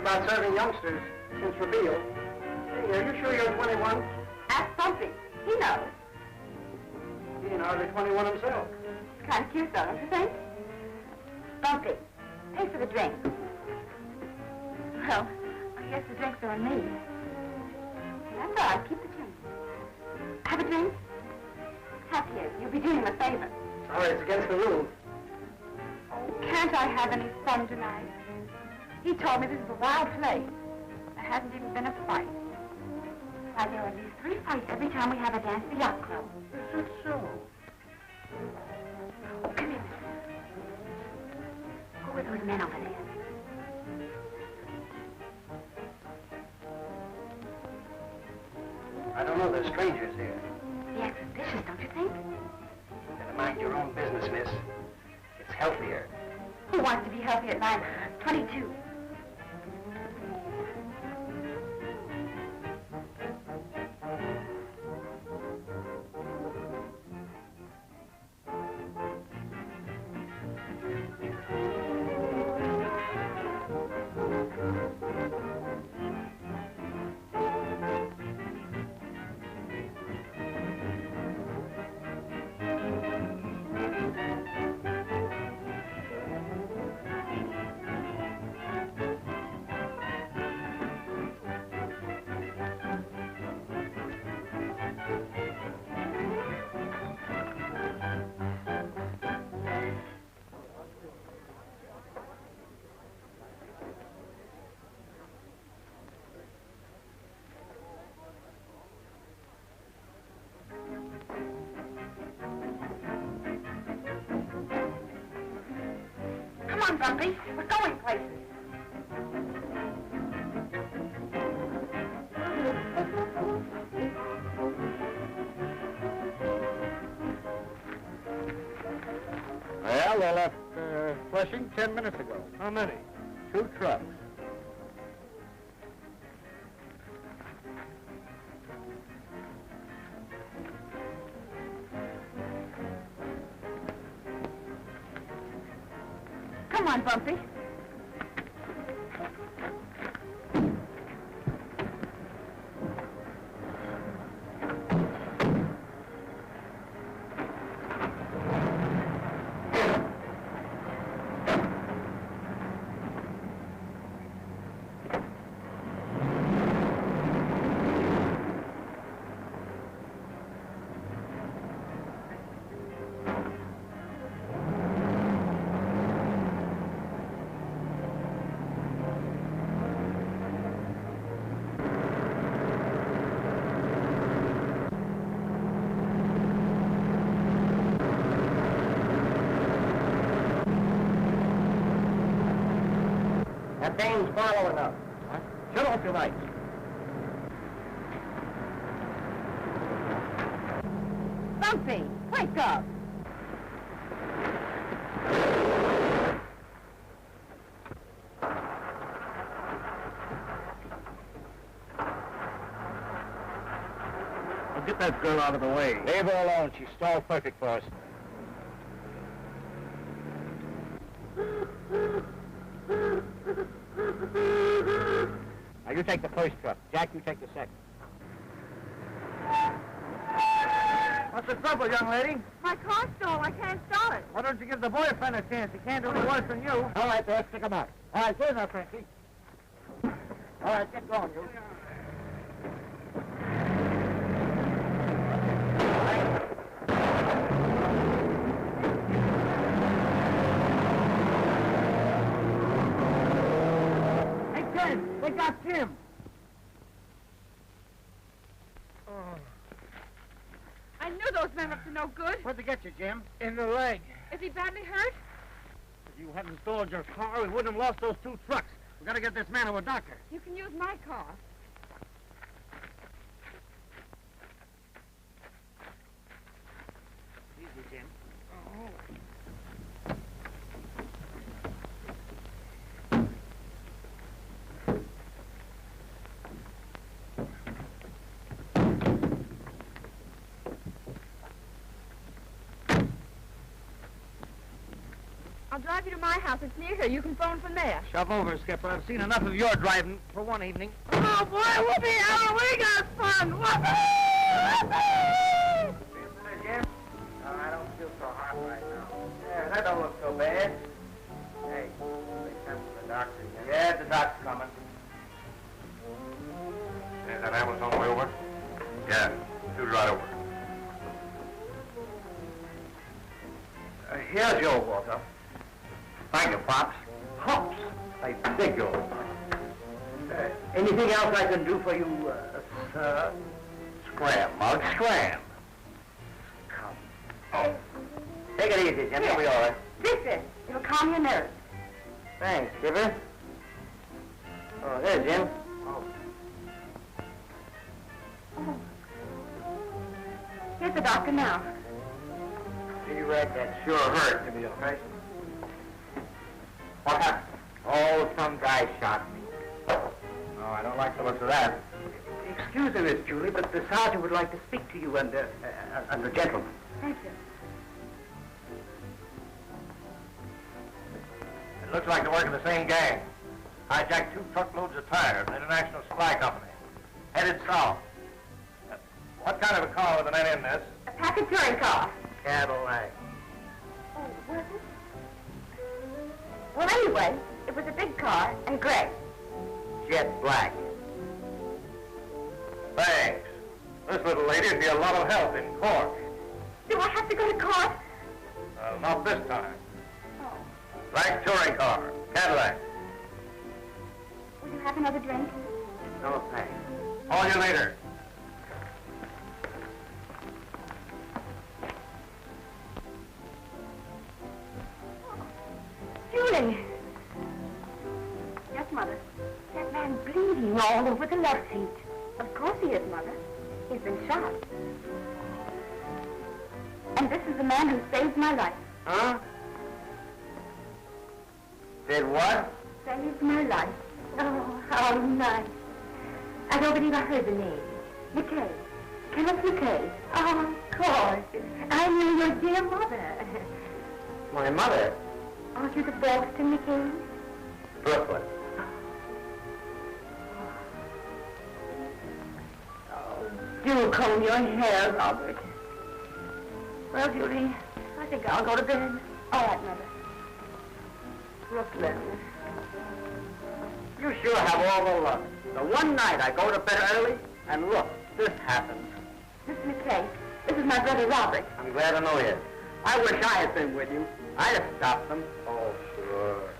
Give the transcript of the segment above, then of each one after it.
about serving youngsters since revealed. Hey, are you sure you're 21? Ask Bumpy. He knows. He ain't hardly 21 himself. It's kind of cute, though, don't you think? Bumpy, pay for the drink. Well, I guess the drinks are on me. That's all right. Keep the change. Have a drink? Have here. You'll be doing him a favor. Sorry, it's against the rules. Oh, can't I have any fun tonight? He told me this is a wild place. There hasn't even been a fight. Why, there are at least 3 fights every time we have a dance at the yacht club. Is it so? Oh, come here, mister. Go with those men over there. I don't know. There's strangers here. They act suspicious, don't you think? Better mind your own business, miss. It's healthier. Who wants to be healthy at 22? Come on, Bumpy. We're going places. Well, they left Flushing 10 minutes ago. How many? 2 trucks. Come on, Bumpy. That thing's following us. What? Shut off your lights. Bumpy, wake up. Well, get that girl out of the way. Leave her alone. She's stall perfect for us. Now, you take the first truck. Jack, you take the second. What's the trouble, young lady? My car's stalled. I can't start it. Why don't you give the boyfriend a chance? He can't do any worse than you. All right, let's stick 'em out. All right, here's our Christy. All right, get going, you. They got Jim. I knew those men were up to no good. Where'd they get you, Jim? In the leg. Is he badly hurt? If you hadn't stalled your car, we wouldn't have lost those 2 trucks. We gotta get this man to a doctor. You can use my car. Easy, Jim. I'll drive you to my house. It's near here. You can phone from there. Shove over, Skipper. I've seen enough of your driving for one evening. Oh, boy, whoopee, Ellen, we got fun. Whoopee! Jim? No, I don't feel so hot right now. Yeah, that don't look so bad. Hey, they sent for the doctor again. Yeah, the doctor's coming. Is that ambulance on the way over? Yeah, shoot right over. Here's your water. Thank you, Pops. Pops, I beg your anything else I can do for you, sir? Scram, Mug, scram. Come. Oh. Take it easy, Jim. You'll be all right. This is. It'll calm your nerves. Thanks, Skipper. Oh, there's Jim. Oh. Here's the doctor now. Gee, Red, that sure hurt to be a face. What happened? Oh, some guy shot me. Oh, I don't like the looks of that. Excuse me, Miss Julie, but the sergeant would like to speak to you and the gentleman. Thank you. It looks like they're working the same gang. Hijacked 2 truckloads of tires, an international supply company. Headed south. What kind of a car were the men in this? A package touring car. Cadillac. Oh, was it? Well, anyway, it was a big car and gray. Jet black. Thanks. This little lady'd be a lot of help in court. Do I have to go to court? Not this time. Oh. Black touring car, Cadillac. Will you have another drink? No, thanks. Call you later. Julie. Yes, Mother. That man bleeding all over the left seat. Of course he is, Mother. He's been shot. And this is the man who saved my life. Huh? Did what? Saved my life. Oh, how nice. I don't believe I heard the name. McKay. Kenneth McKay. Oh, of course. I knew your dear mother. My mother? Aren't you the Boston McKay? Brooklyn. Do comb your hair, Robert. Well, Julie, I think I'll go to bed. All right, Mother. Brooklyn. You sure have all the luck. The one night I go to bed early, and look, this happens. Mr. McKay, this is my brother Robert. I'm glad to know you. I wish I had been with you. I'd have stopped them. Oh, sure.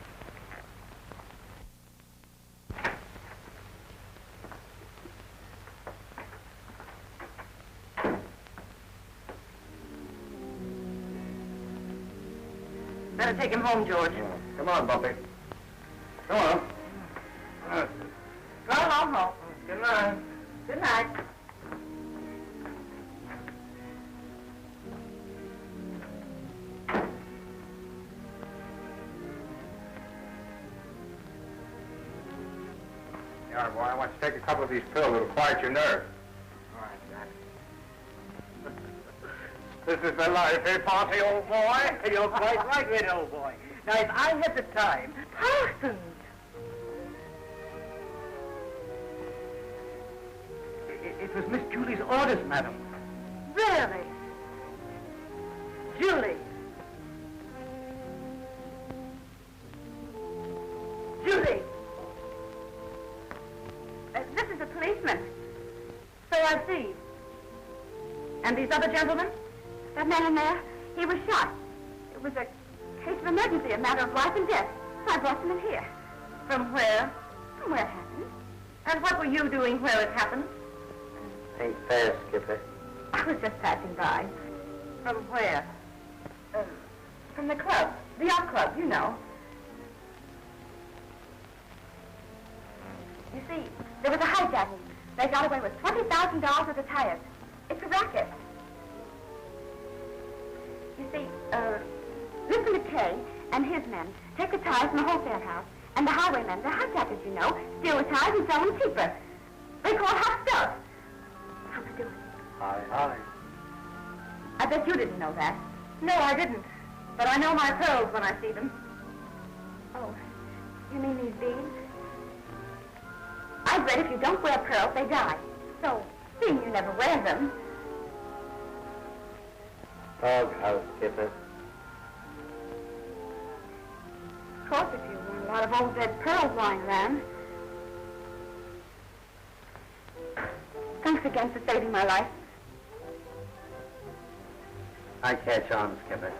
Better take him home, George. Come on, Bumpy. Come on. Go along home. Good night. Good night. Yeah, boy, I want you to take a couple of these pills. It'll quiet your nerves. All right, Jack. This is the life, eh, Posse, old boy? You're quite right, Red, old boy. Now, if I had the time... Parsons! It was Miss Julie's orders, madam. Really? Julie! Julie! This is a policeman. So I see. And these other gentlemen? That man in there, he was shot. It was a case of emergency, a matter of life and death. So I brought them in here. From where? From where it happened. And what were you doing where it happened? Ain't fair, Skipper. I was just passing by. From where? From the club. The yacht club, you know. You see, there was a hijacking. They got away with $20,000 worth of tires. It's a racket. You see, Mr. McKay and his men take the tires from the wholesale house, and the highwaymen, the hijackers, you know, steal the tires and sell them cheaper. They call it hot stuff. How to do it? Hi. I bet you didn't know that. No, I didn't. But I know my pearls when I see them. Oh, you mean these beads? I've read if you don't wear pearls, they die. So, seeing you never wear them... Doghouse, Skipper. Of course, if you want a lot of old dead pearls lying around. Thanks again for saving my life. I catch on, Skipper.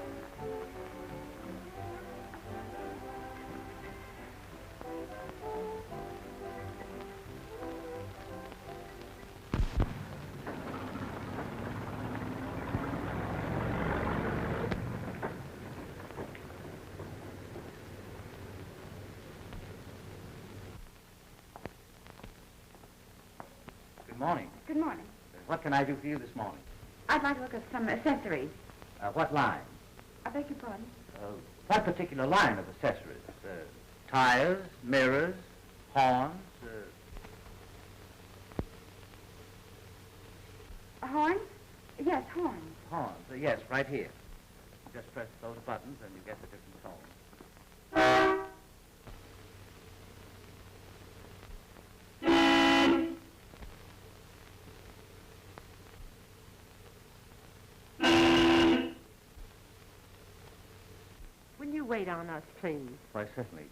Good morning. Good morning. What can I do for you this morning? I'd like to look at some accessories. What line? I beg your pardon? What particular line of accessories? Tires, mirrors, horns, Horns? Yes, horns. horns. Yes, right here. Just press those buttons and you get the different tones. Will you wait on us, please? Why, certainly.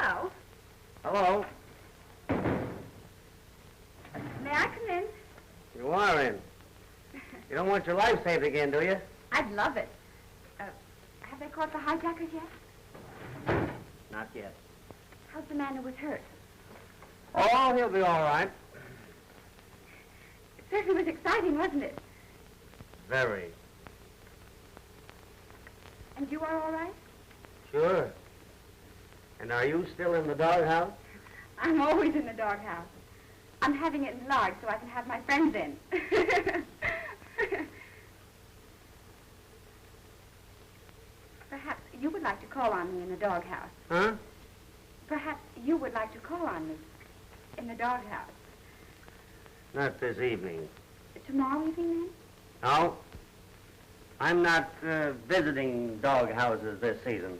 Hello. Hello. May I come in? You are in. You don't want your life saved again, do you? I'd love it. Have they caught the hijackers yet? Not yet. How's the man who was hurt? Oh, he'll be all right. It certainly was exciting, wasn't it? Very. And you are all right? Sure. And are you still in the doghouse? I'm always in the doghouse. I'm having it enlarged so I can have my friends in. Perhaps you would like to call on me in the doghouse. Huh? Perhaps you would like to call on me in the doghouse. Not this evening. Tomorrow evening, then? No. I'm not visiting doghouses this season.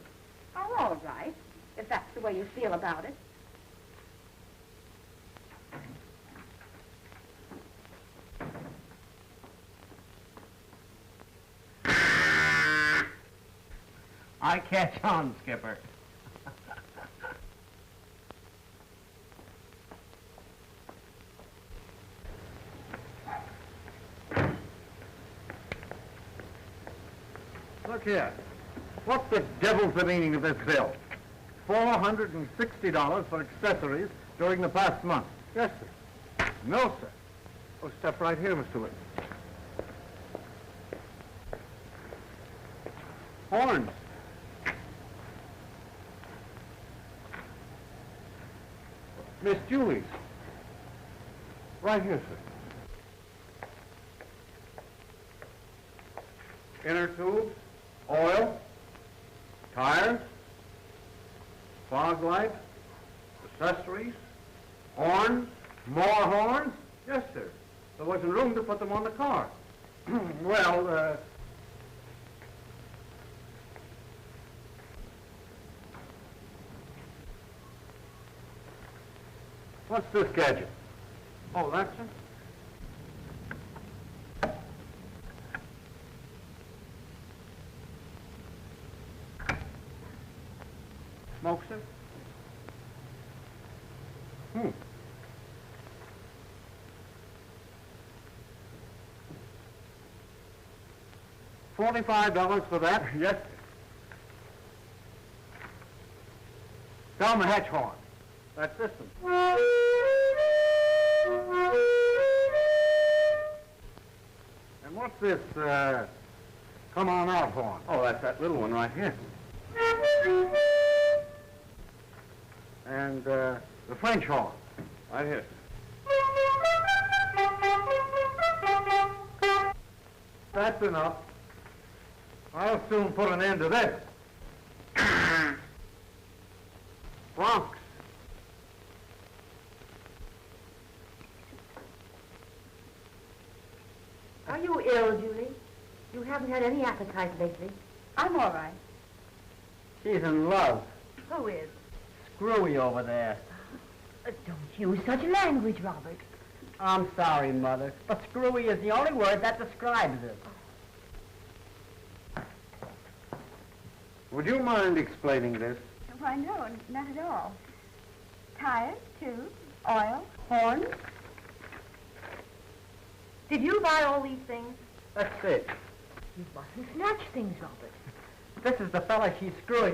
Oh, all right, if that's the way you feel about it. I catch on, Skipper. Look here. What the devil's the meaning of this bill? $460 for accessories during the past month. Yes, sir. No, sir. Oh, step right here, Mr. Whitman. Horns. Miss Julie's. Right here, sir. Inner tubes, oil, tires, fog light, accessories, horns, more horns. Yes, sir. There wasn't room to put them on the car. Well, what's this gadget? Oh, that's it? Smoke, sir? $45 for that? Yes, sir. Down the hatch horn. That's this one. And what's this, come on out horn? Oh, that's that little one right here. And, the French horn, right here. That's enough. I'll soon put an end to this. Bronx. Are you ill, Julie? You haven't had any appetite lately. I'm all right. She's in love. Who is? Screwy over there. Don't use such language, Robert. I'm sorry, Mother, but screwy is the only word that describes it. Would you mind explaining this? Why, no, not at all. Tires, tubes, oil, horns. Did you buy all these things? That's it. You mustn't snatch things, Robert. This is the fella she's screwy,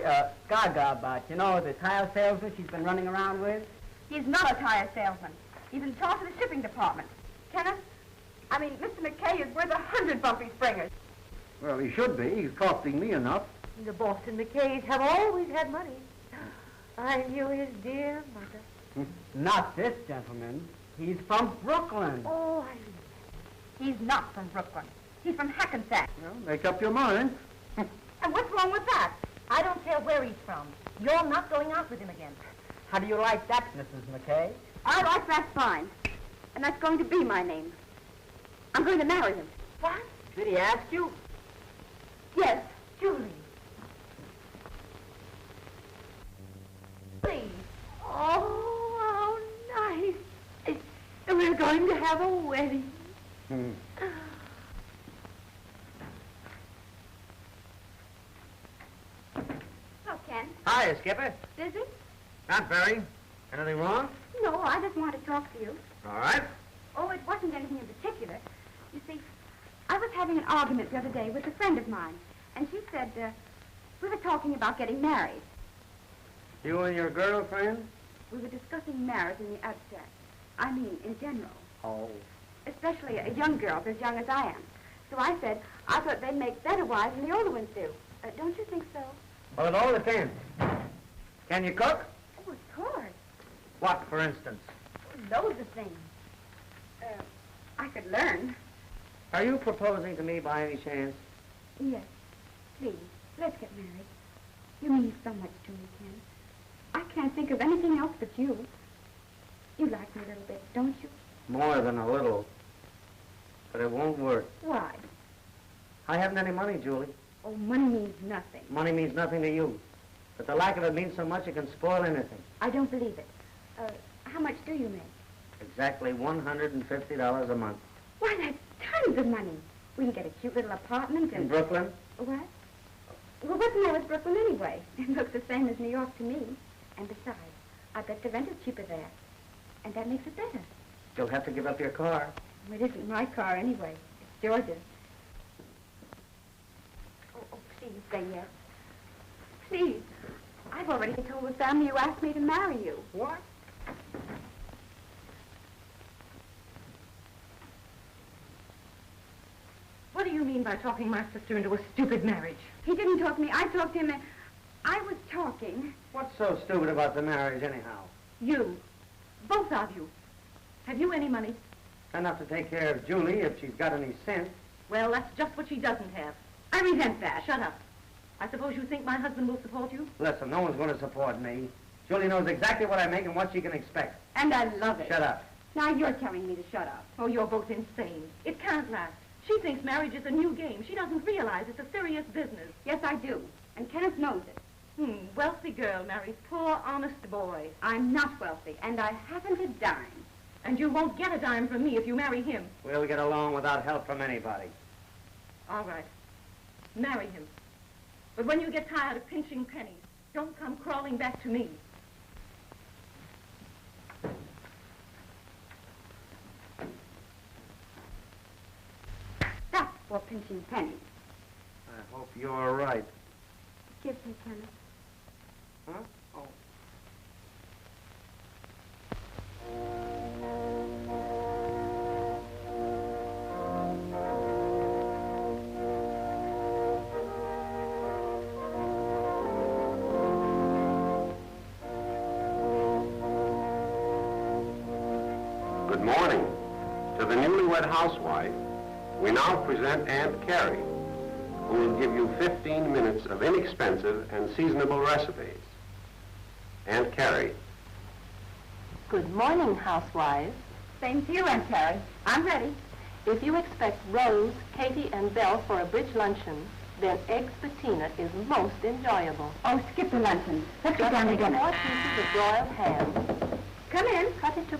gaga about. You know, the tire salesman she's been running around with? He's not a tire salesman. He's in charge of the shipping department. Kenneth, Mr. McKay is worth 100 bumpy springers. Well, he should be. He's costing me enough. The Boston McKays have always had money. I knew his dear mother. Not this gentleman. He's from Brooklyn. Oh, He's not from Brooklyn. He's from Hackensack. Well, make up your mind. And what's wrong with that? I don't care where he's from. You're not going out with him again. How do you like that, Mrs. McKay? All right, that's fine. And that's going to be my name. I'm going to marry him. What? Did he ask you? Yes. Julie. Please. Oh, how nice. We're going to have a wedding. Hello, Ken. Hi, Skipper. Busy? Not very. Anything wrong? No, I just wanted to talk to you. All right. Oh, it wasn't anything in particular. You see, I was having an argument the other day with a friend of mine, and she said, we were talking about getting married. You and your girlfriend? We were discussing marriage in the abstract. I mean, in general. Oh. Especially young girls as young as I am. So I said, I thought they'd make better wives than the older ones do. Don't you think so? Well, it all depends. Can you cook? Oh, of course. What, for instance? Loads of things. I could learn. Are you proposing to me by any chance? Yes. Please, let's get married. You mean so much to me, Ken. I can't think of anything else but you. You like me a little bit, don't you? More than a little. But it won't work. Why? I haven't any money, Julie. Oh, money means nothing. Money means nothing to you. But the lack of it means so much it can spoil anything. I don't believe it. How much do you make? Exactly $150 a month. Why, that's tons of money. We can get a cute little apartment In and... Brooklyn? What? Well, what's the matter with Brooklyn anyway? It looks the same as New York to me. And besides, I bet the rent is cheaper there. And that makes it better. You'll have to give up your car. Well, it isn't my car anyway. It's George's. Oh, please say yes. Please. I've already told the family you asked me to marry you. What? What do you mean by talking my sister into a stupid marriage? He didn't talk to me. I talked to him. I was talking. What's so stupid about the marriage, anyhow? You. Both of you. Have you any money? Enough to take care of Julie if she's got any sense. Well, that's just what she doesn't have. I resent that. Shut up. I suppose you think my husband will support you? Listen, no one's going to support me. Julie knows exactly what I make and what she can expect. And I love it. Shut up. Now you're telling me to shut up. Oh, you're both insane. It can't last. She thinks marriage is a new game. She doesn't realize it's a serious business. Yes, I do. And Kenneth knows it. Wealthy girl marries poor, honest boy. I'm not wealthy, and I haven't a dime. And you won't get a dime from me if you marry him. We'll get along without help from anybody. All right. Marry him. But when you get tired of pinching pennies, don't come crawling back to me. That's for pinching pennies. I hope you're right. Kiss me, Kenneth. Huh? Oh. Good morning. To the newlywed housewife, we now present Aunt Carrie, who will give you 15 minutes of inexpensive and seasonable recipes. Aunt Carrie. Good morning, housewives. Same to you, Aunt Carrie. I'm ready. If you expect Rose, Katie, and Belle for a bridge luncheon, then eggs patina is most enjoyable. Oh, skip the luncheon. Let's get down to dinner. 4 pieces of broiled ham. Come in. Cut it to...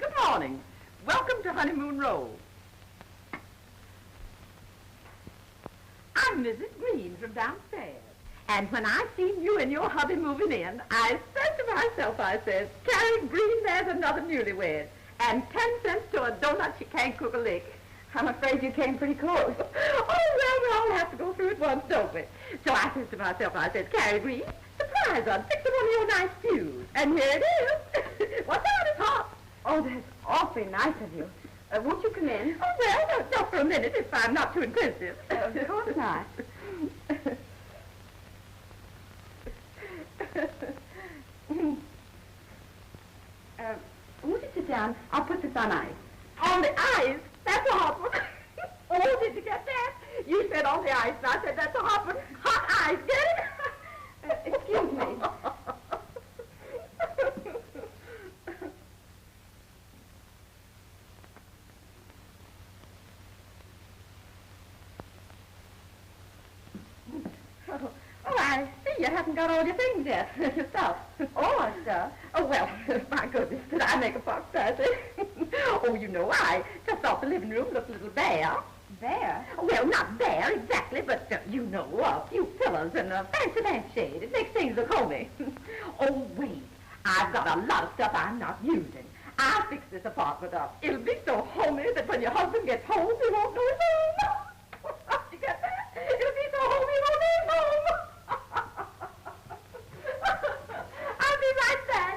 Good morning. Welcome to Honeymoon Row. I'm Mrs. Green from downstairs. And when I seen you and your hubby moving in, I said to myself, I says, Carrie Green, there's another newlywed. And 10 cents to a donut, she can't cook a lick. I'm afraid you came pretty close. Oh, well, we all have to go through it once, don't we? So I says to myself, I says, Carrie Green, surprise her, fix her one of your nice stews. And here it is. What's that? It's hot. Oh, that's awfully nice of you. Won't you come in? Oh, well, no, just for a minute if I'm not too inquisitive. Of course not. Won't you sit down? I'll put this on ice. On the ice? That's a hot one. Oh, did you get that? You said on the ice, and I said that's a hot one. Hot ice, get it? Excuse me. Oh, I see you haven't got all your things yet. Stuff. All our stuff? Oh, well, my goodness, did I make a fox, I say? Oh, you know, I just thought the living room looked a little bare. There? Well, not bare exactly, but, you know, a few pillows and a fancy lampshade. It makes things look homey. Oh, wait, I've got a lot of stuff I'm not using. I'll fix this apartment up. It'll be so homey that when your husband gets home, he won't know he's home. You get that? It'll be so homey, he won't know he's home. I'll be right back.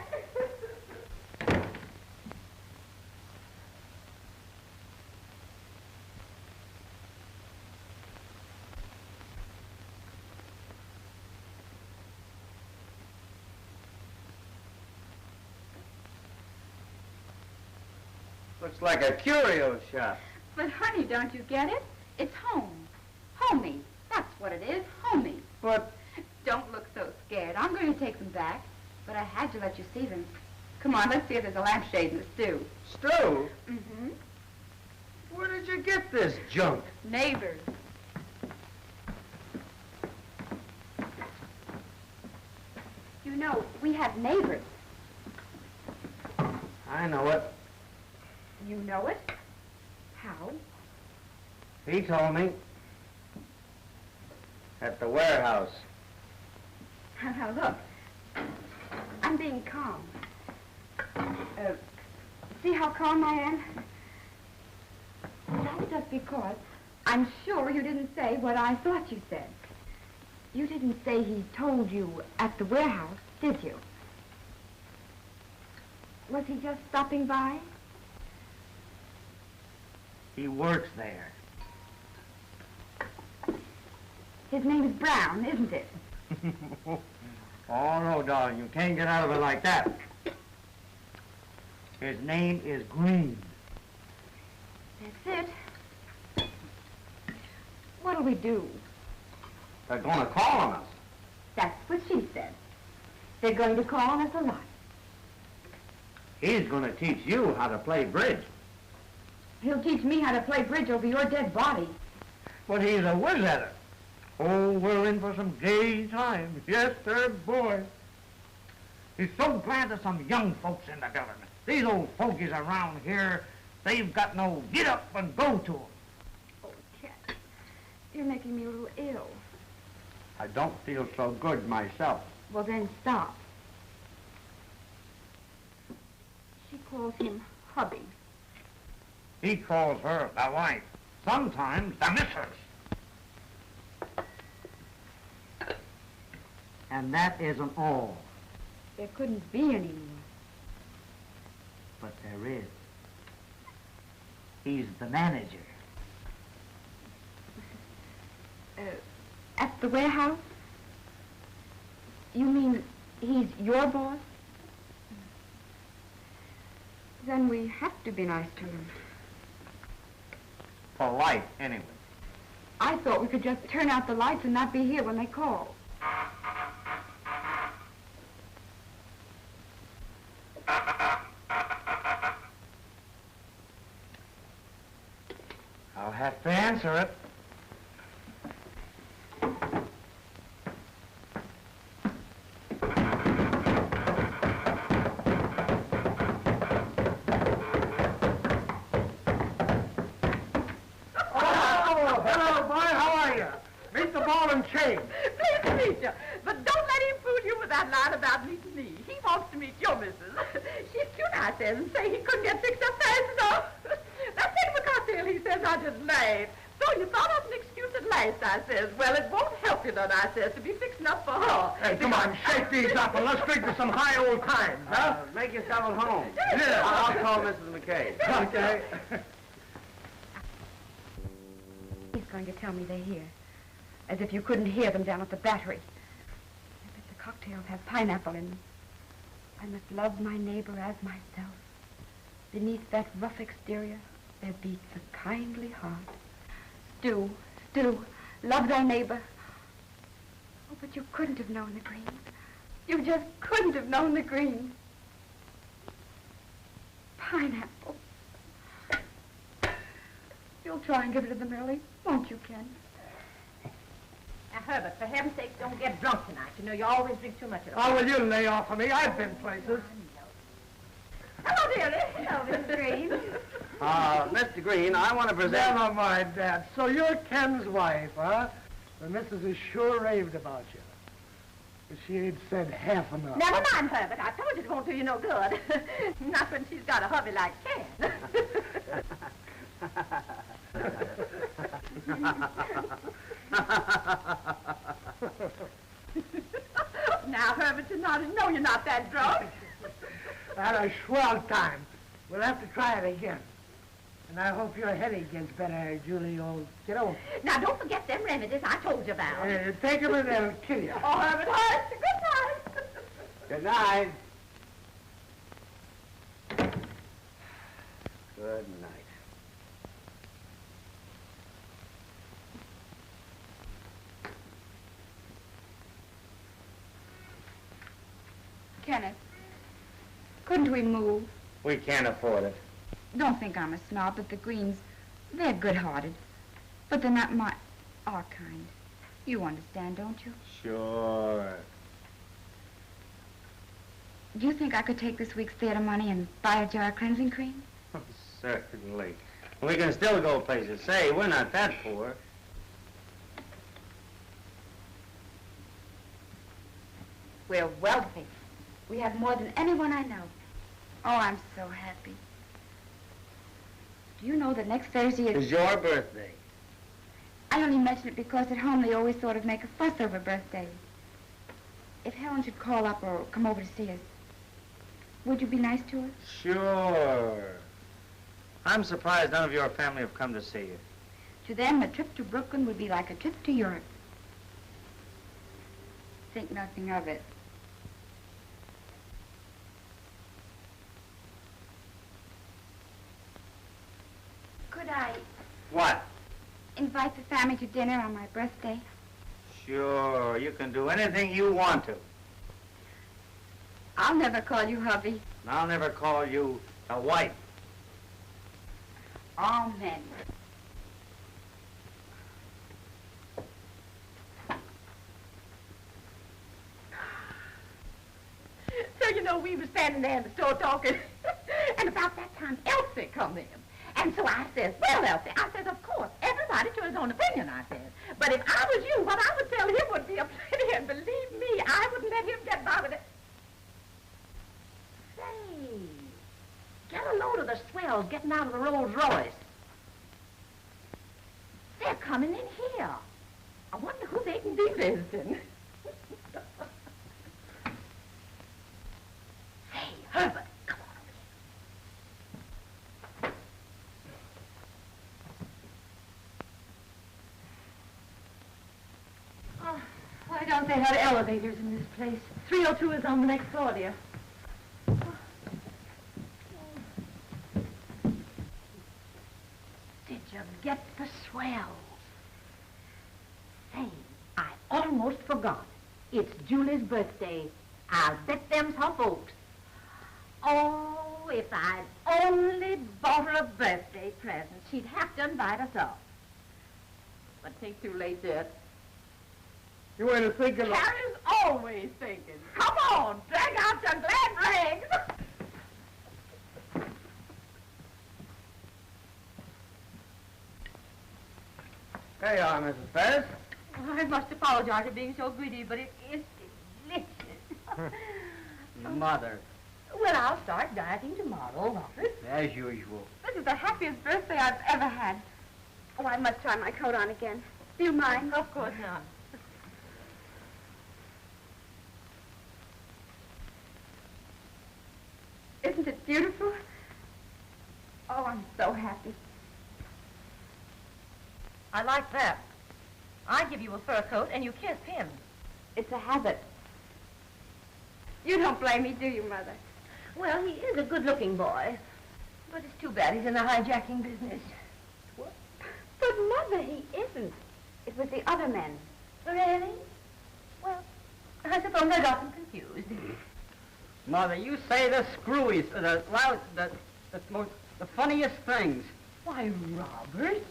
Looks like a curio shop. But, honey, don't you get it? It's home. Homey. That's what it is. Homey. But Don't look so scared. I'm going to take them back, but I had to let you see them. Come on, let's see if there's a lampshade in the stew. stew? Mm-hmm. Where did you get this junk? Neighbors. You know, we have neighbors. I know it. You know it? How? He told me. At the warehouse. Now, look. I'm being calm. See how calm I am? That was just because I'm sure you didn't say what I thought you said. You didn't say he told you at the warehouse, did you? Was he just stopping by? He works there. His name is Brown, isn't it? Oh, no, darling, you can't get out of it like that. His name is Green. That's it. What'll we do? They're going to call on us. That's what she said. They're going to call on us a lot. He's going to teach you how to play bridge. He'll teach me how to play bridge over your dead body. But he's a whiz at it. Oh, we're in for some gay times. Yes, sir, boy. He's so glad there's some young folks in the government. These old fogies around here, they've got no get up and go to 'em. Oh, Cat, you're making me a little ill. I don't feel so good myself. Well, then stop. She calls him hubby. He calls her the wife. Sometimes the missus. And that isn't all. There couldn't be any more. But there is. He's the manager. At the warehouse? You mean he's your boss? Then we have to be nice to them. Polite, anyway. I thought we could just turn out the lights and not be here when they call. I'll have to answer it. Pleased to meet you. But don't let him fool you with that line about meeting me. He wants to meet your missus. She's cute, I says, and say he couldn't get fixed up fast enough. That thing of a cocktail, he says, I just laughed. So you thought of an excuse at last, I says. Well, it won't help you none, I says, to be fixing up for her. Hey, come on, shake these up and let's drink to some high old times, huh? Make yourself at home. Yeah. I'll call Mrs. McKay. Okay. He's going to tell me they're here. As if you couldn't hear them down at the Battery. I bet the cocktails have pineapple in them. I must love my neighbor as myself. Beneath that rough exterior, there beats a kindly heart. Stu, love thy neighbor. Oh, but you couldn't have known the green. You just couldn't have known the green. Pineapple. You'll try and give it to them early, won't you, Ken? Now, Herbert, for heaven's sake, don't get drunk tonight. You know, you always drink too much at Oh, will you lay off of me? I've been places. Hello, dearie. Hello, Mrs. Green. Mr. Green, I want to present... Never mind, Dad. So you're Ken's wife, huh? The missus is sure raved about you. But she ain't said half enough. Never mind, Herbert. I told you it won't do you no good. Not when she's got a hubby like Ken. Now, Herbert, no, you're not that drunk. Had a swell time. We'll have to try it again. And I hope your headache gets better, Julie, old kiddo. Now, don't forget them remedies I told you about. Take them and they'll kill you. Oh, Herbert, hush. Good night. Good night. Good night. Kenneth, couldn't we move? We can't afford it. Don't think I'm a snob, but the Greens, they're good-hearted. But they're not our kind. You understand, don't you? Sure. Do you think I could take this week's theater money and buy a jar of cleansing cream? Certainly. We can still go places. Say, we're not that poor. We're wealthy. We have more than anyone I know. Oh, I'm so happy. Do you know that next Thursday is... It's your birthday. I only mention it because at home they always sort of make a fuss over birthdays. If Helen should call up or come over to see us, would you be nice to her? Sure. I'm surprised none of your family have come to see you. To them, a trip to Brooklyn would be like a trip to Europe. Think nothing of it. Could I What? invite the family to dinner on my birthday? Sure. You can do anything you want to. I'll never call you hubby. I'll never call you a wife. Amen. So, you know, we were standing there in the store talking, and about that time, Elsie come in. And so I says, well, Elsie, I says, of course, everybody to his own opinion, I says. But if I was you, what I would tell him would be a plenty, and believe me, I wouldn't let him get by with it. Say, get a load of the swells getting out of the Rolls Royce. They're coming in here. I wonder who they can be visiting. Hey, Herbert, come on over here. Oh, why don't they have elevators in this place? 302 is on the next floor, dear. get the swells. Say, I almost forgot. It's Julie's birthday. I'll bet them's her folks. Oh, if I'd only bought her a birthday present, she'd have to invite us all. But it ain't too late yet. You ain't thinking of... Carrie's always thinking. Come on, drag out your glad rags. There you are, Mrs. Ferris. I must apologize for being so greedy, but it is delicious. Mother. Well, I'll start dieting tomorrow, Robert. As usual. This is the happiest birthday I've ever had. Oh, I must try my coat on again. Do you mind? Of course not. Isn't it beautiful? Oh, I'm so happy. I like that. I give you a fur coat and you kiss him. It's a habit. You don't blame me, do you, Mother? Well, he is a good-looking boy. But it's too bad he's in the hijacking business. What? But, Mother, he isn't. It was the other men. Really? Well, I suppose I got them confused. Mother, you say the screwiest, the funniest things. Why, Robert.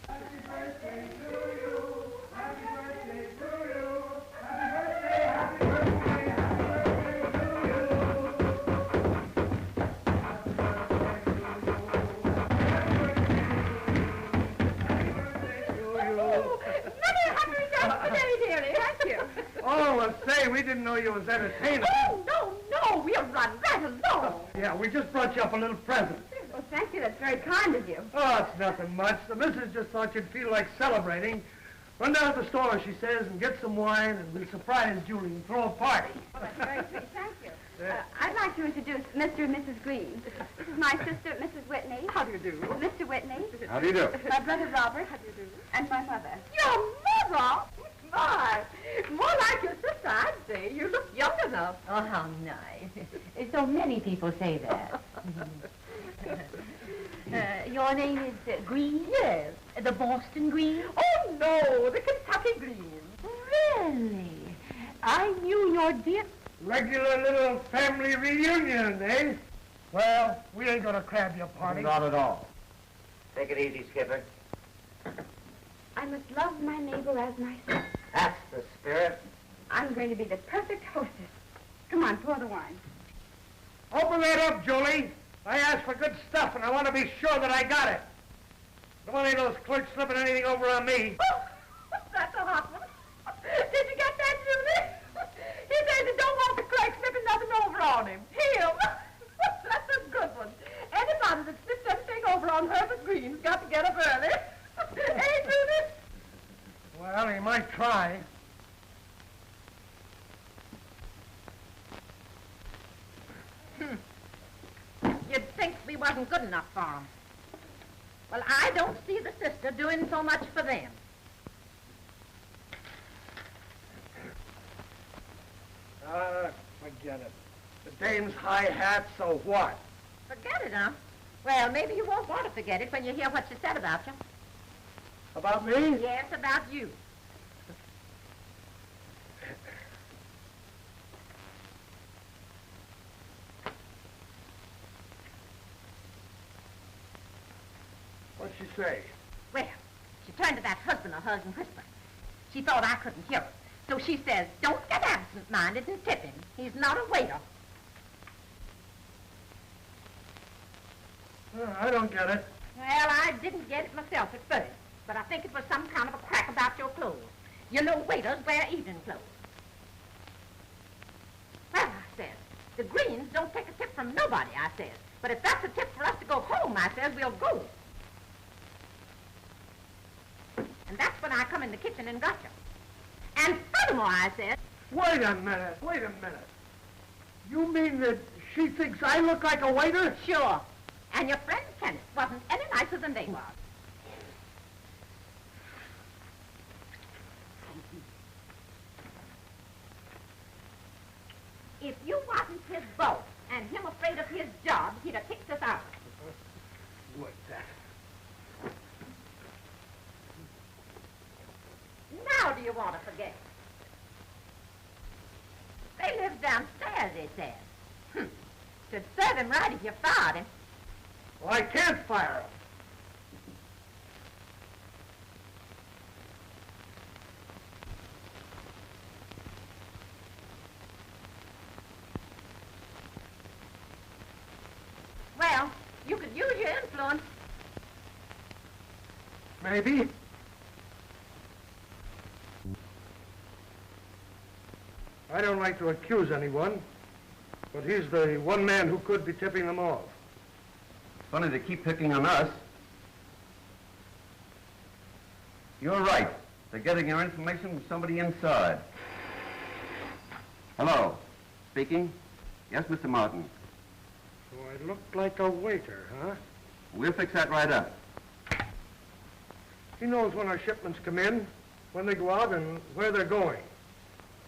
Happy birthday to you. Happy birthday to you. Happy birthday, happy birthday, happy birthday to you. Happy birthday to you. Many happy returns today, dearie. Thank you. Oh, well, say, we didn't know you was entertaining. Oh, no, we'll run right along. Yeah, we just brought you up a little present. Well, thank you. That's very kind of you. Oh, it's nothing much. The missus just thought you'd feel like celebrating. Run down to the store, she says, and get some wine, and we'll surprise Julie and throw a party. Oh, that's very sweet. Thank you. I'd like to introduce Mr. and Mrs. Green. This is my sister, Mrs. Whitney. How do you do? Mr. Whitney. How do you do? My brother Robert. How do you do? And my mother. Your mother? My, more like your sister, I'd say. You look young enough. Oh, how nice. So many people say that. Your name is Green? Yes. The Boston Green? Oh, no, the Kentucky Green. Really? I knew your dear... Regular little family reunion, eh? Well, we ain't gonna crab your party. Not at all. Take it easy, Skipper. I must love my neighbor as myself. That's the spirit. I'm going to be the perfect hostess. Come on, pour the wine. Open that up, Julie. I asked for good stuff, and I want to be sure that I got it. Don't want any of those clerks slipping anything over on me. Oh, that's a hot one. Did you get that, Julie? He says he don't want the clerk slipping nothing over on him. Him? That's a good one. Anybody that slips anything over on Herbert Green's got to get up early. Hey, Julie? Well, he might try. You'd think we wasn't good enough for 'em. Well, I don't see the sister doing so much for them. Forget it. The dame's high hat, so what? Forget it, huh? Well, maybe you won't want to forget it when you hear what she said about you. About me? Yes, about you. What'd she say? Well, she turned to that husband of hers and whispered. She thought I couldn't hear her. So she says, don't get absent-minded and tip him. He's not a waiter. I don't get it. Well, I didn't get it myself at first, but I think it was some kind of a crack about your clothes. You know waiters wear evening clothes. Well, I says, the Greens don't take a tip from nobody, I says. But if that's a tip for us to go home, I says, we'll go. And that's when I come in the kitchen and got you. And furthermore, I said... Wait a minute. You mean that she thinks I look like a waiter? Sure. And your friend Kenneth wasn't any nicer than they was. If you wasn't his boss and him afraid of his job, he'd have kicked us out. What's that? want to forget. They live downstairs, he says. Should serve him right if you fired him. Well, I can't fire him. Well, you could use your influence. Maybe. I don't like to accuse anyone, but he's the one man who could be tipping them off. Funny they keep picking on us. You're right. They're getting their information from somebody inside. Hello. Speaking? Yes, Mr. Martin. So I look like a waiter, huh? We'll fix that right up. He knows when our shipments come in, when they go out, and where they're going.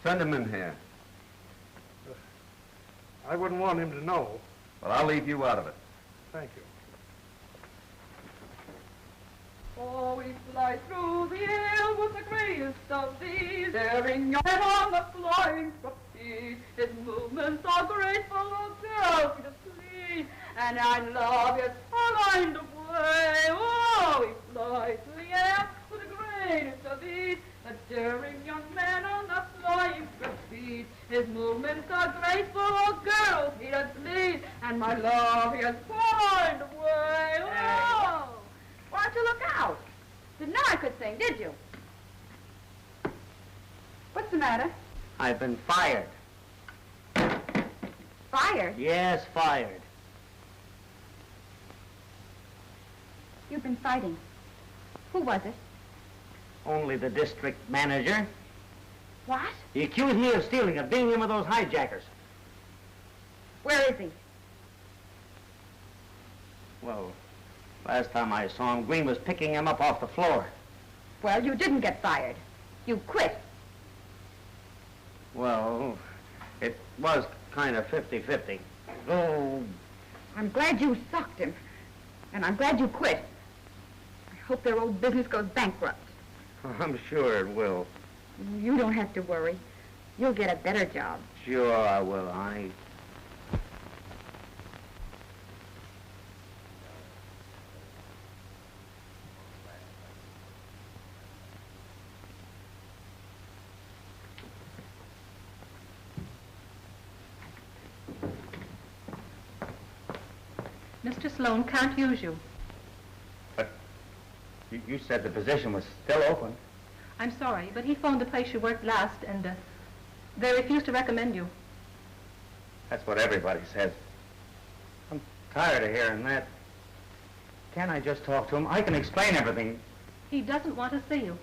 Send him in here. I wouldn't want him to know. Well, I'll leave you out of it. Thank you. Oh, we fly through the air with the greatest of these, daring your head on the flying trapeze. His movements are graceful, oh girl, to please, and I love his kind of way. Oh, we fly through the air with the greatest of these, a daring young man on the flying trapeze. His movements are graceful, oh girl, he does please, and my love his kind of way. Oh. Why don't you look out? Didn't know I could sing, did you? What's the matter? I've been fired. Fired? Yes, fired. You've been fighting. Who was it? Only the district manager. What? He accused me of stealing, of being him with those hijackers. Where is he? Well, last time I saw him, Green was picking him up off the floor. Well, you didn't get fired. You quit. Well, it was kind of 50-50. Oh, I'm glad you socked him. And I'm glad you quit. I hope their old business goes bankrupt. I'm sure it will. You don't have to worry. You'll get a better job. Sure I will, honey. Mr. Sloan can't use you. But you said the position was still open. I'm sorry, but he phoned the place you worked last, and they refused to recommend you. That's what everybody says. I'm tired of hearing that. Can't I just talk to him? I can explain everything. He doesn't want to see you.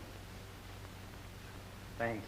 Thanks.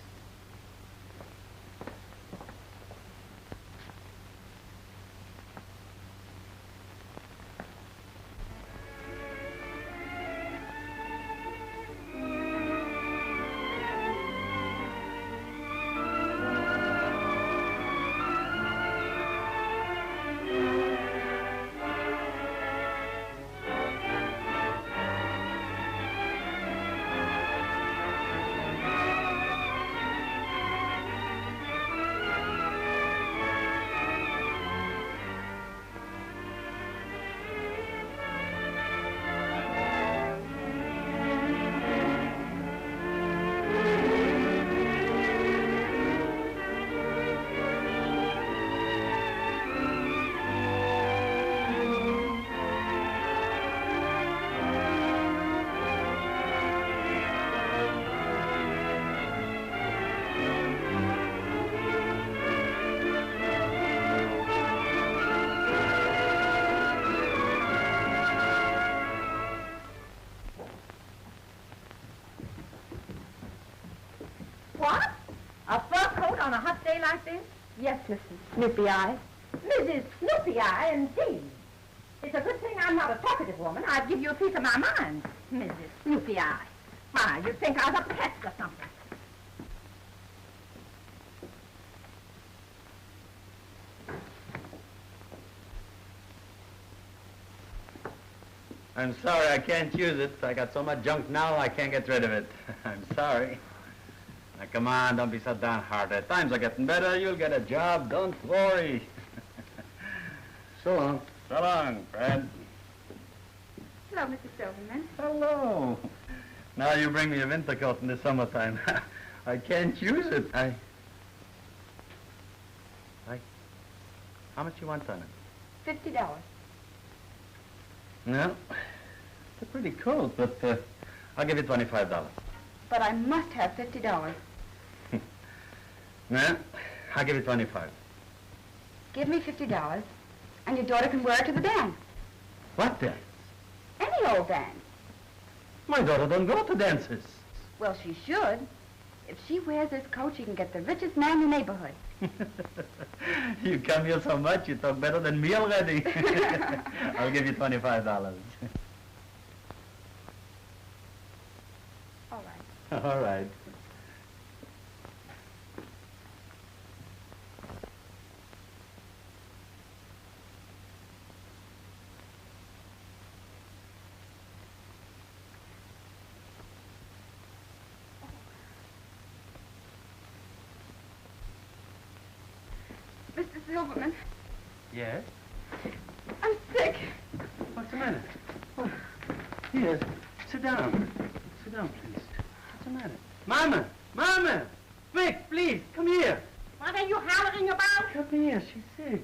What? A fur coat on a hot day like this? Yes, Mrs. Snoopy Eye. Mrs. Snoopy Eye, indeed. It's a good thing I'm not a talkative woman. I'd give you a piece of my mind, Mrs. Snoopy Eye. Why, you'd think I was a pest or something. I'm sorry I can't use it. I got so much junk now I can't get rid of it. I'm sorry. Come on, don't be so downhearted. Times are getting better. You'll get a job. Don't worry. So long. So long, Fred. Hello, Mr. Silverman. Hello. Now you bring me a winter coat in the summertime. I can't use it. How much you want on it? $50. No. It's a pretty coat, but I'll give you $25. But I must have $50. No, I'll give you 25. Give me $50, and your daughter can wear it to the dance. What dance? Any old dance. My daughter don't go to dances. Well, she should. If she wears this coat, she can get the richest man in the neighborhood. You come here so much, you talk better than me already. I'll give you $25. All right. All right. Mr. Silverman, Yes? I'm sick. What's the matter? Oh, here, sit down. Sit down, please. What's the matter? Mama! Mama! Quick, please, come here. What are you hollering about? Come here, she's sick.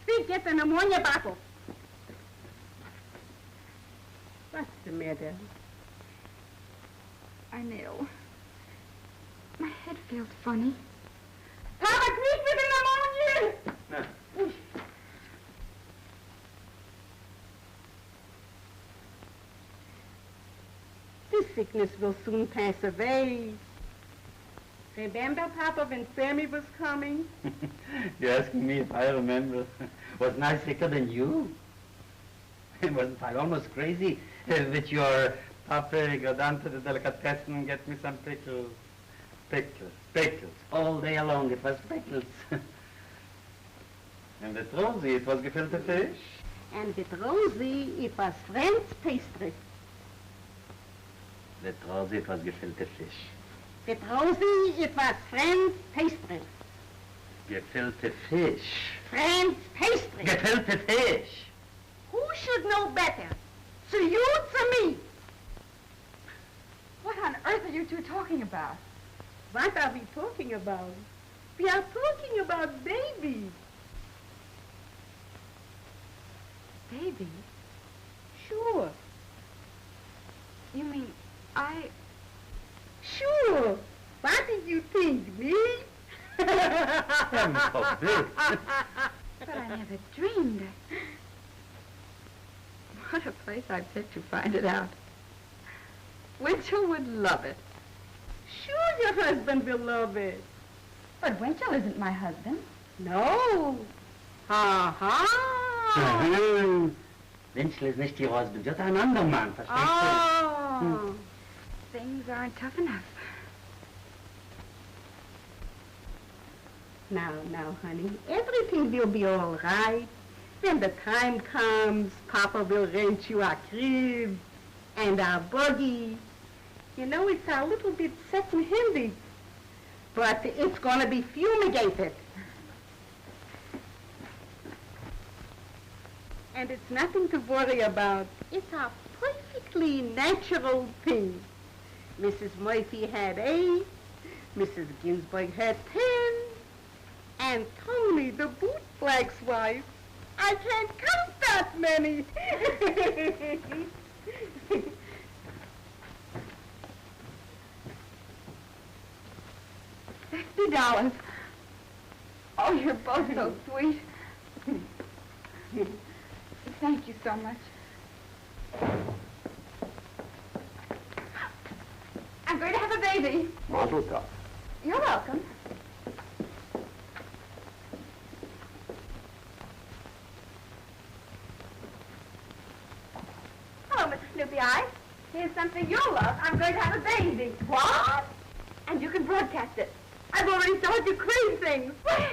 Speak, get the pneumonia bottle. What's the matter? I'm ill. My head feels funny. Papa, quick with the pneumonia! No. This sickness will soon pass away. Remember, Papa, when Sammy was coming? You're asking me if I remember. Wasn't I sicker than you? Wasn't I almost crazy with your Papa go down to the delicatessen and get me some pickles? Pickles. All day long it was pickles. And with Rosie it was gefilte fish. And with Rosie, it was French pastry. With Rosie it was gefilte fish. With Rosie, it was French pastry. Gefilte fish. French pastry. Gefilte fish. Who should know better? So you or me? What on earth are you two talking about? What are we talking about? We are talking about babies. Baby? Sure. You mean Sure. What did you think, me? Heaven forbid. But I never dreamed. What a place I picked to find it out. Winchell would love it. Sure your husband will love it. But Winchell isn't my husband. No. Ha-ha. Winchell ist nicht Ihr Husband, just ein anderer Mann, verstehst du? Oh. Things aren't tough enough. Now, honey, everything will be all right. When the time comes, Papa will rent you a crib and a buggy. You know, it's a little bit second-handed, but it's going to be fumigated. And it's nothing to worry about. It's a perfectly natural thing. Mrs. Murphy had 8, Mrs. Ginsburg had 10, and Tony, the bootblack's wife, I can't count that many. $50. Oh, you're both so sweet. Thank you so much. I'm going to have a baby. Mazel tov. You're welcome. Hello, Mr. Snoopy Eye. Here's something you'll love. I'm going to have a baby. What? And you can broadcast it. I've already started to crave things. Well,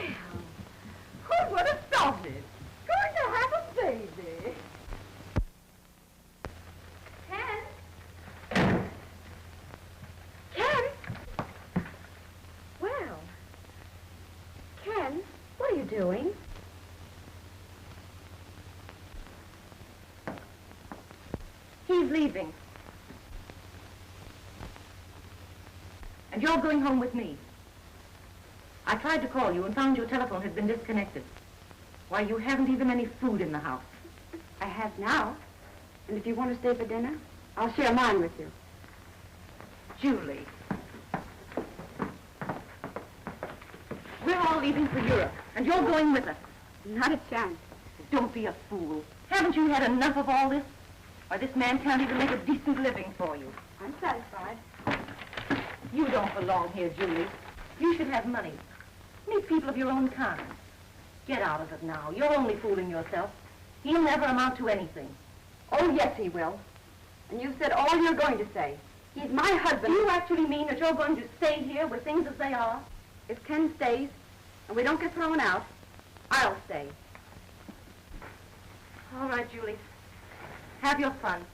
who would have thought it? Going to have a baby. Ted, doing? He's leaving. And you're going home with me. I tried to call you and found your telephone had been disconnected. Why, you haven't even any food in the house. I have now. And if you want to stay for dinner, I'll share mine with you. Julie. We're all leaving for Europe, and you're going with us. Not a chance. Don't be a fool. Haven't you had enough of all this? Or this man can't even make a decent living for you. I'm satisfied. You don't belong here, Julie. You should have money. Meet people of your own kind. Get out of it now. You're only fooling yourself. He'll never amount to anything. Oh, yes, he will. And you've said all you're going to say. He's my husband. Do you actually mean that you're going to stay here with things as they are? If Ken stays, and we don't get thrown out, I'll stay. All right, Julie. Have your fun.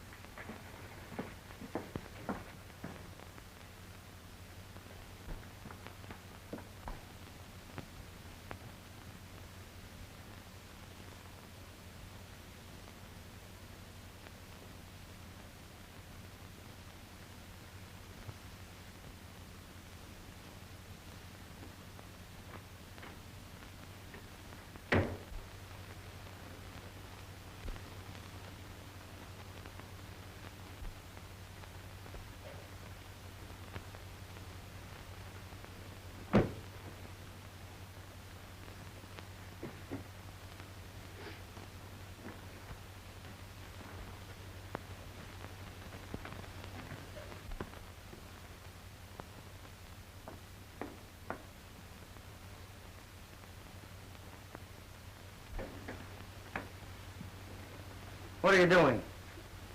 What are you doing?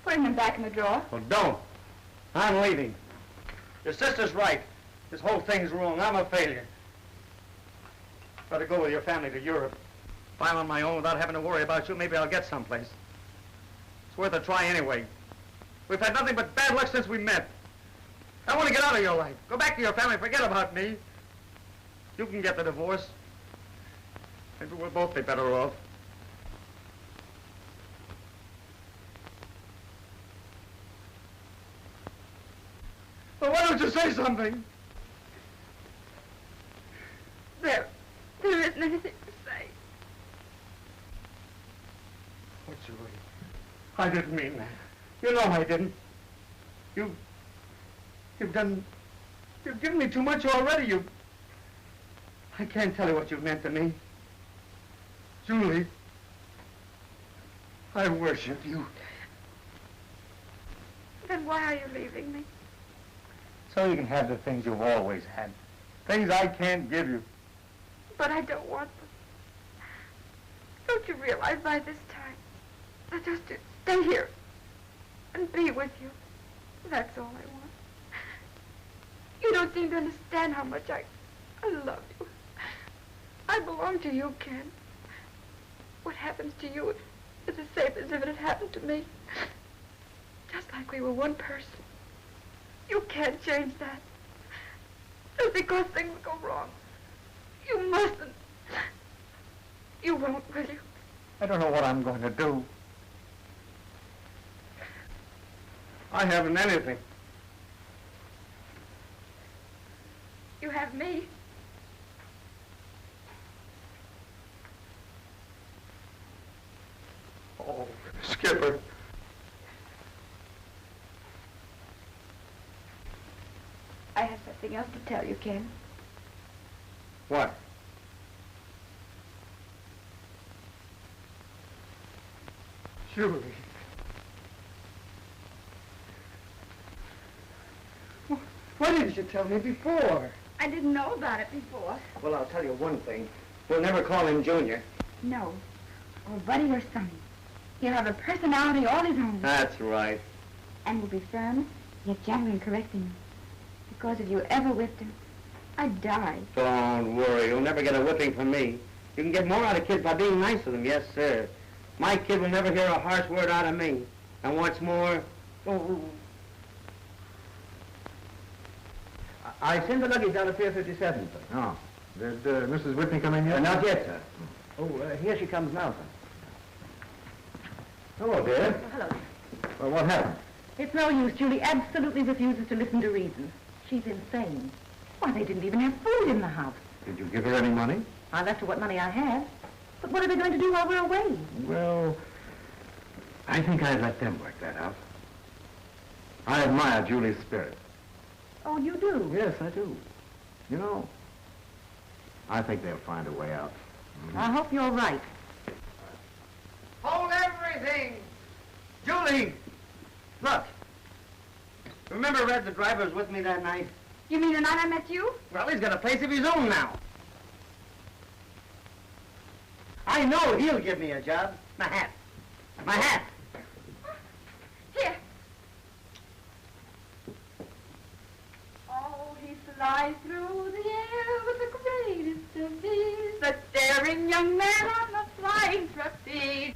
Putting them back in the drawer. Well, don't. I'm leaving. Your sister's right. This whole thing's wrong. I'm a failure. Better go with your family to Europe. If I'm on my own without having to worry about you, maybe I'll get someplace. It's worth a try anyway. We've had nothing but bad luck since we met. I want to get out of your life. Go back to your family. Forget about me. You can get the divorce. Maybe we'll both be better off. Well, why don't you say something? There isn't anything to say. Oh, Julie, I didn't mean that. You know I didn't. You've given me too much already. I can't tell you what you've meant to me. Julie, I worship you. Then why are you leaving me? So you can have the things you've always had. Things I can't give you. But I don't want them. Don't you realize by this time that just to stay here and be with you, that's all I want. You don't seem to understand how much I love you. I belong to you, Ken. What happens to you is as safe as if it had happened to me. Just like we were one person. You can't change that. Just because things go wrong. You mustn't. You won't, will you? I don't know what I'm going to do. I haven't anything. You have me. Oh, Skipper. I have something else to tell you, Ken. What? Julie. Why didn't you tell me before? I didn't know about it before. Well, I'll tell you one thing. We'll never call him Junior. No. Or Buddy or Sonny. He'll have a personality all his own. That's right. And will be firm, yet gentle and correcting. Because if you ever whipped him, I'd die. Don't worry. You'll never get a whipping from me. You can get more out of kids by being nice to them. Yes, sir. My kid will never hear a harsh word out of me. And what's more... Oh. I sent the luggage down to Pier 57, sir. Oh. Did Mrs. Whitney come in yet? Not yet, sir. Oh, here she comes now, sir. Hello, dear. Hello. Well, what happened? It's no use. Julie absolutely refuses to listen to reason. She's insane. Why, they didn't even have food in the house. Did you give her any money? I left her what money I had. But what are they going to do while we're away? Well, I think I'd let them work that out. I admire Julie's spirit. Oh, you do? Yes, I do. You know, I think they'll find a way out. I hope you're right. Hold everything! Julie! Look. Remember Red, the driver, was with me that night? You mean the night I met you? Well, he's got a place of his own now. I know he'll give me a job. My hat. My hat. Here. Oh, he flies through the air with the greatest of ease, the daring young man on the flying trapeze.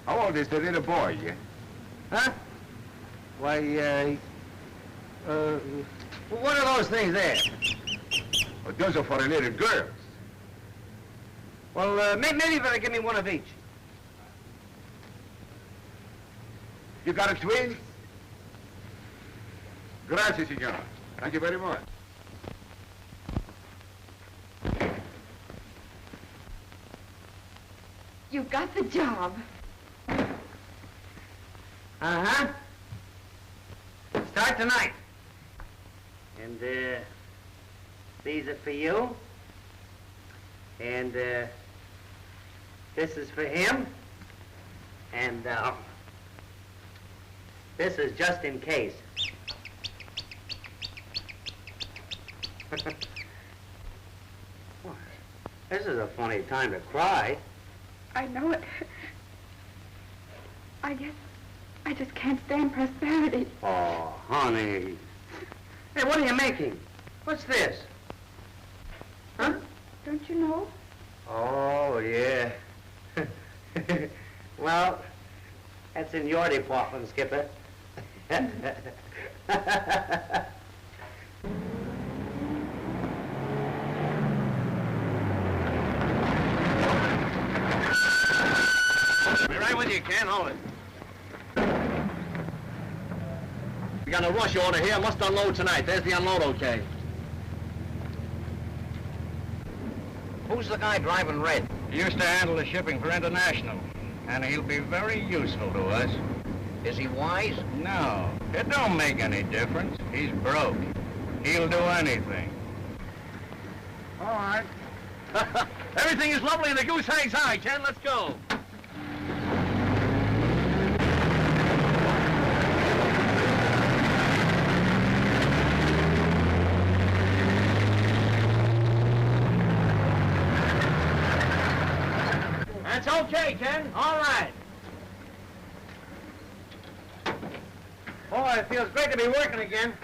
How old is the little boy? Huh? Why, what are those things there? Well, those are for the little girls. Well, maybe you better give me one of each. You got a twin? Gracias, senor. Thank you very much. You got the job. Uh-huh. Start tonight. And, these are for you. And, this is for him. And, this is just in case. This is a funny time to cry. I know it. I guess I just can't stand prosperity. Oh, honey. Hey, what are you making? What's this? Huh? Don't you know? Oh, yeah. Well, that's in your department, Skipper. Be right with you, Ken. Hold it. We got a rush order here. Must unload tonight. There's the unload, okay. Who's the guy driving red? He used to handle the shipping for International, and he'll be very useful to us. Is he wise? No, it don't make any difference. He's broke. He'll do anything. All right. Everything is lovely and the goose hangs high, Ken. Let's go. That's okay, Ken. All right. Boy, it feels great to be working again.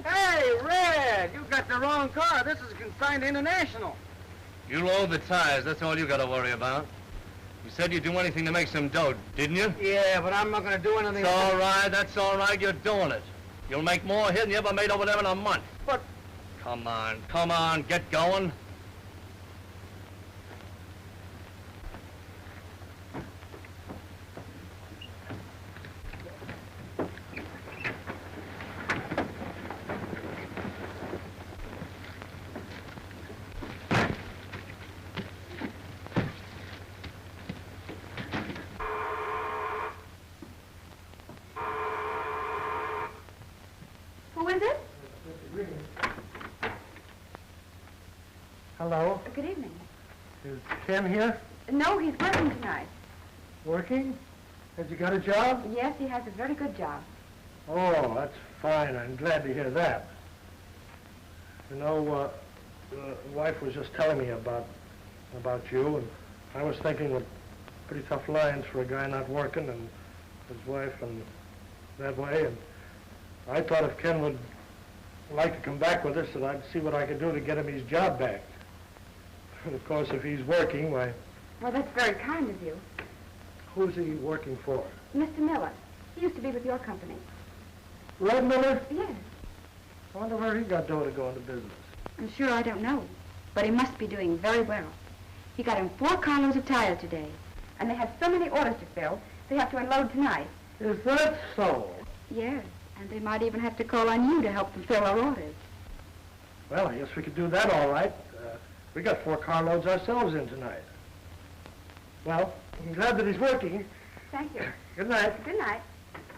Hey, Red, you got the wrong car. This is consigned to International. You load the tires. That's all you got to worry about. You said you'd do anything to make some dough, didn't you? Yeah, but I'm not going to do anything. It's all right. That's all right. You're doing it. You'll make more here than you ever made over there in a month. But... Come on. Get going. Who is it? Hello. Good evening. Is Ken here? No, he's working tonight. Working? Has he got a job? Yes, he has a very good job. Oh, that's fine. I'm glad to hear that. You know, the wife was just telling me about you, and I was thinking that pretty tough lines for a guy not working and his wife and that way. And I thought if Ken would like to come back with us, that I'd see what I could do to get him his job back. And of course, if he's working, why... Well, that's very kind of you. Who's he working for? Mr. Miller. He used to be with your company. Red Miller? Yes. I wonder where he got dough to go into business. I'm sure I don't know, but he must be doing very well. He got him 4 carloads of tires today, and they have so many orders to fill, they have to unload tonight. Is that so? Yes, and they might even have to call on you to help them fill our orders. Well, I guess we could do that all right. We got 4 carloads ourselves in tonight. Well, I'm glad that he's working. Thank you. Good night. Good night.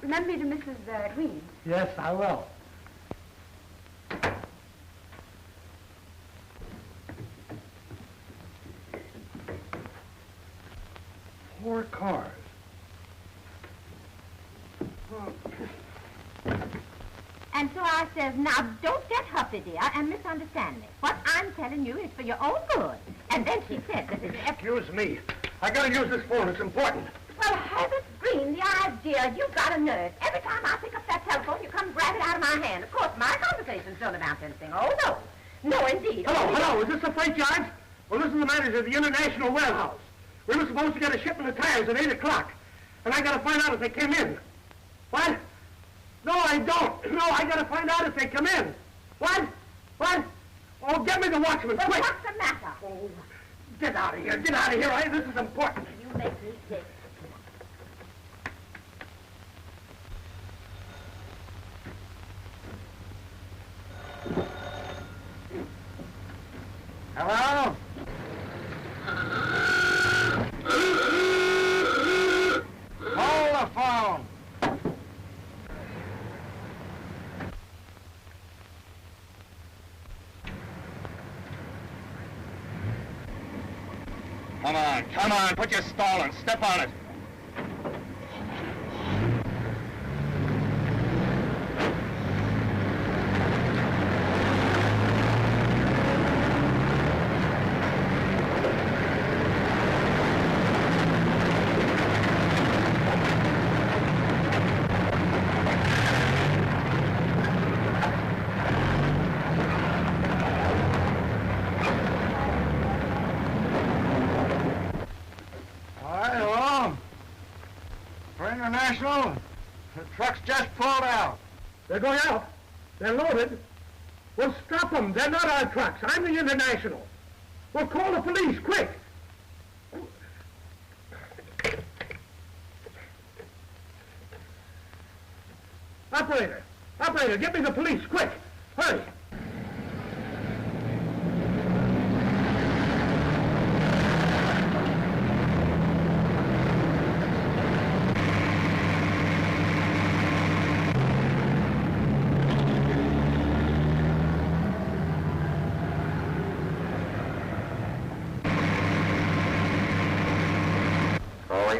Remember me to Mrs. Green. Yes, I will. 4 cars. And so I says, now don't get huffy, dear, and misunderstand me. What I'm telling you is for your own good. And then she said that it's... Excuse me. I gotta use this phone. It's important. Well, Herbert Green, the idea, you've got a nerve. Every time I pick up that telephone, you come grab it out of my hand. Of course, my conversations don't amount to anything. Oh, no. No, indeed. Hello. Is this the freight yard? Well, this is the manager of the International Warehouse. We were supposed to get a shipment of tires at 8 o'clock. And I gotta find out if they came in. What? No, I don't. No, I gotta find out if they come in. What? What? Oh, get me the watchman, Well, quick. what's the matter? Oh, get out of here. Get out of here. This is important. You make me sick. Hello? Hold the phone. Come on, put your stall and step on it. International, the trucks just pulled out. They're going out. They're loaded. Well, stop them. They're not our trucks. I'm the International. Well, call the police, quick. Operator, get me the police, quick. Hurry.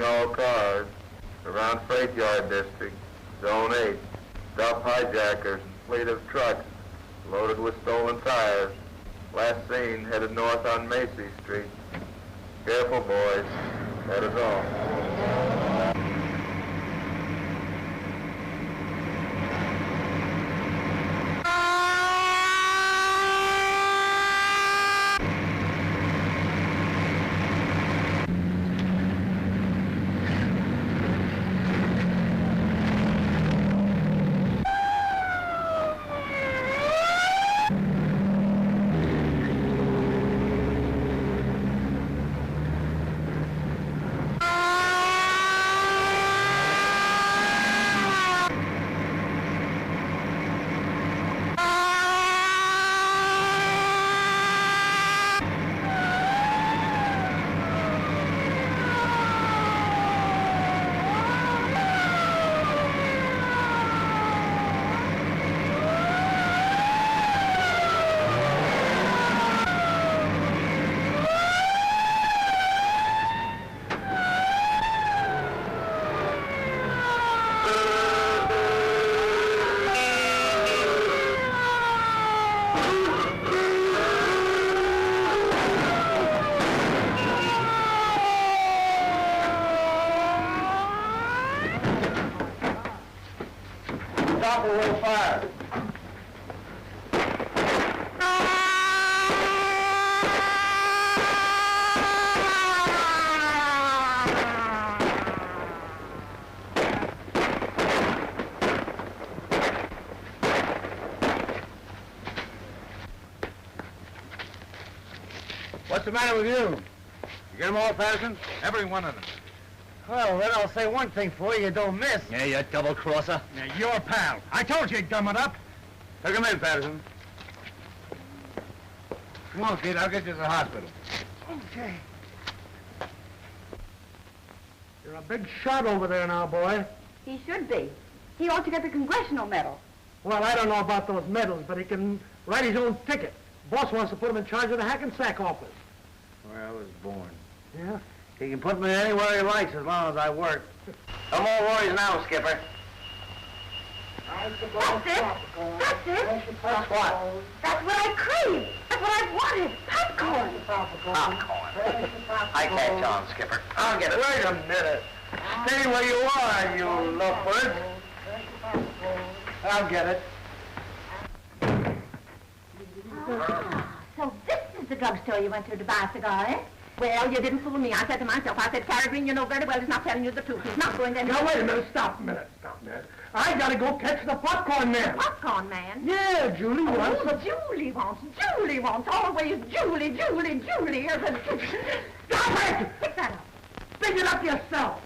All cars around Freight Yard District, Zone 8. Stop hijackers and fleet of trucks loaded with stolen tires. Last seen headed north on Macy Street. Careful, boys. That is all. a little fire. What's the matter with you? You get them all, Patterson? Every one of them. Well, then I'll say one thing for you don't miss. Yeah, you double-crosser. Now, your pal. I told you he'd gum it up. Take him in, Patterson. Come on, kid. I'll get you to the hospital. Okay. You're a big shot over there now, boy. He should be. He ought to get the congressional medal. Well, I don't know about those medals, but he can write his own ticket. Boss wants to put him in charge of the Hackensack office. Where I was born. Yeah? He can put me anywhere he likes as long as I work. No more worries now, Skipper. That's it. That's it. That's what? That's what I crave. That's what I've wanted. Popcorn. Popcorn. I catch on, Skipper. I'll get it. Wait a minute. Stay where you are, you lovebird. I'll get it. Ah, so this is the drugstore you went to buy a cigar, eh? Well, you didn't fool me. I said to myself, Carrie Green, you know very well he's not telling you the truth. He's not going to... Now, wait a minute. Stop a minute. I gotta go catch the popcorn man. Popcorn man? Yeah, Julie wants the... Julie wants. Always Julie. Stop it! Pick that up. Pick it up yourself.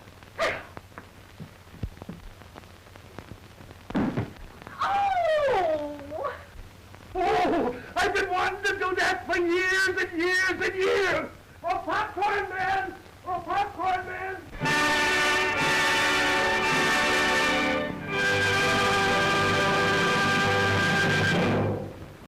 Oh! Oh, I've been wanting to do that for years and years and years.